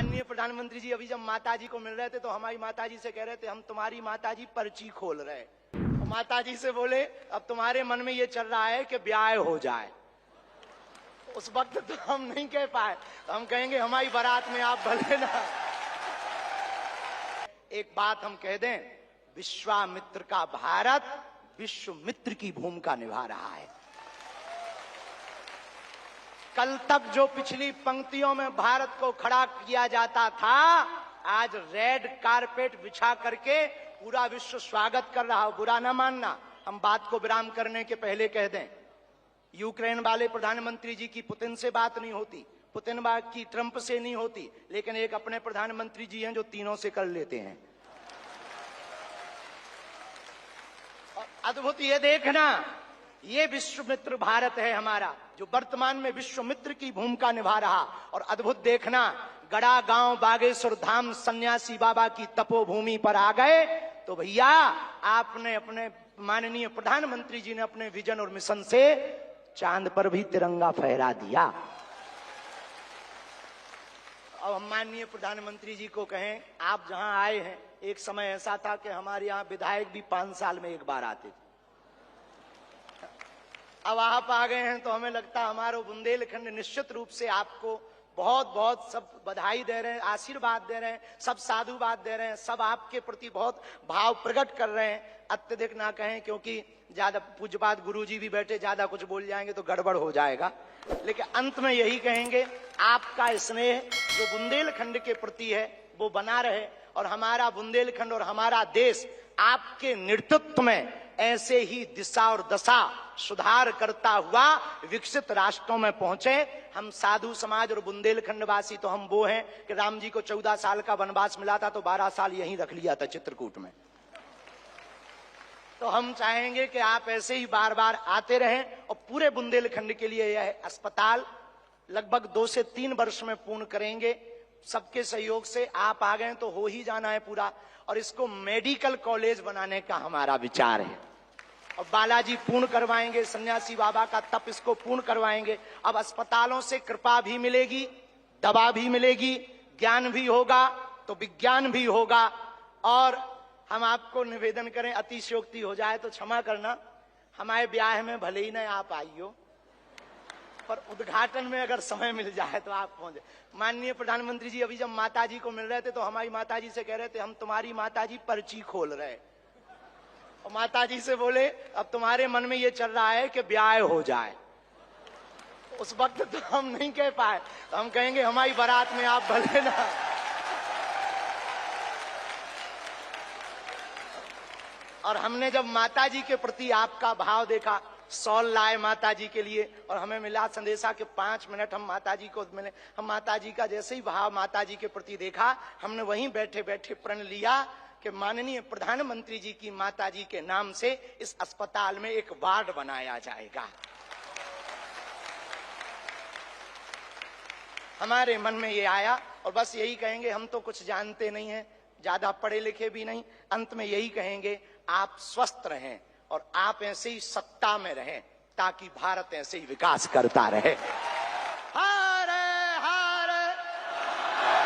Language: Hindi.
माननीय प्रधानमंत्री जी अभी जब माताजी को मिल रहे थे तो हमारी माताजी से कह रहे थे हम तुम्हारी माताजी पर्ची खोल रहे हैं। तो माताजी से बोले अब तुम्हारे मन में ये चल रहा है कि ब्याह हो जाए। उस वक्त तो हम नहीं कह पाए, तो हम कहेंगे हमारी बारात में आप भले ना। एक बात हम कह दें, विश्वामित्र का भारत विश्व मित्र की भूमिका निभा रहा है। कल तक जो पिछली पंक्तियों में भारत को खड़ा किया जाता था, आज रेड कारपेट बिछा करके पूरा विश्व स्वागत कर रहा हो। बुरा ना मानना, हम बात को विराम करने के पहले कह दें, यूक्रेन वाले प्रधानमंत्री जी की पुतिन से बात नहीं होती, पुतिन की ट्रंप से नहीं होती, लेकिन एक अपने प्रधानमंत्री जी हैं जो तीनों से कर लेते हैं। और अद्भुत ये देखना, ये विश्व मित्र भारत है हमारा, जो वर्तमान में विश्व मित्र की भूमिका निभा रहा। और अद्भुत देखना, गड़ा गांव बागेश्वर धाम सन्यासी बाबा की तपोभूमि पर आ गए तो भैया आपने अपने माननीय प्रधानमंत्री जी ने अपने विजन और मिशन से चांद पर भी तिरंगा फहरा दिया। अब हम माननीय प्रधानमंत्री जी को कहें, आप जहां आए हैं, एक समय ऐसा था कि हमारे यहां विधायक भी 5 साल में एक बार आते थे। अब आप आ गए हैं तो हमें लगता है हमारा बुंदेलखंड निश्चित रूप से आपको बहुत बहुत सब बधाई दे रहे हैं, आशीर्वाद दे रहे हैं, सब साधुवाद दे रहे हैं, सब आपके प्रति बहुत भाव प्रकट कर रहे हैं। अत्यधिक ना कहें, क्योंकि ज्यादा पूज्यपाद गुरुजी भी बैठे, ज्यादा कुछ बोल जाएंगे तो गड़बड़ हो जाएगा। लेकिन अंत में यही कहेंगे, आपका स्नेह जो बुंदेलखंड के प्रति है वो बना रहे, और हमारा बुंदेलखंड और हमारा देश आपके नेतृत्व में ऐसे ही दिशा और दशा सुधार करता हुआ विकसित राष्ट्रों में पहुंचे। हम साधु समाज और बुंदेलखंड वासी तो हम वो हैं कि राम जी को 14 साल का वनवास मिला था तो 12 साल यहीं रख लिया था चित्रकूट में। तो हम चाहेंगे कि आप ऐसे ही बार बार आते रहें, और पूरे बुंदेलखंड के लिए यह अस्पताल लगभग 2 से 3 वर्ष में पूर्ण करेंगे। सबके सहयोग से आप आ गए तो हो ही जाना है पूरा, और इसको मेडिकल कॉलेज बनाने का हमारा विचार है। और बालाजी पूर्ण करवाएंगे, सन्यासी बाबा का तप इसको पूर्ण करवाएंगे। अब अस्पतालों से कृपा भी मिलेगी, दवा भी मिलेगी, ज्ञान भी होगा तो विज्ञान भी होगा। और हम आपको निवेदन करें, अतिशयोक्ति हो जाए तो क्षमा करना, हमारे ब्याह में भले ही ना आप आइयो, पर उद्घाटन में अगर समय मिल जाए तो आप पहुंचे। माननीय प्रधानमंत्री जी अभी जब माताजी को मिल रहे थे तो हमारी माताजी से कह रहे थे हम तुम्हारी माताजी पर्ची खोल रहे हैं। और माताजी से बोले अब तुम्हारे मन में ये चल रहा है कि ब्याह हो जाए। उस वक्त तो हम नहीं कह पाए, तो हम कहेंगे हमारी बारात में आप भले ना। और हमने जब माताजी के प्रति आपका भाव देखा, सॉल लाए माताजी के लिए, और हमें मिला संदेशा कि 5 मिनट हम माताजी को मिले। हम माताजी का जैसे ही भाव माताजी के प्रति देखा, हमने वहीं बैठे बैठे प्रण लिया कि माननीय प्रधानमंत्री जी की माताजी के नाम से इस अस्पताल में एक वार्ड बनाया जाएगा। हमारे मन में ये आया, और बस यही कहेंगे, हम तो कुछ जानते नहीं हैं, ज्यादा पढ़े लिखे भी नहीं, अंत में यही कहेंगे आप स्वस्थ रहें और आप ऐसे ही सत्ता में रहें ताकि भारत ऐसे ही विकास करता रहे।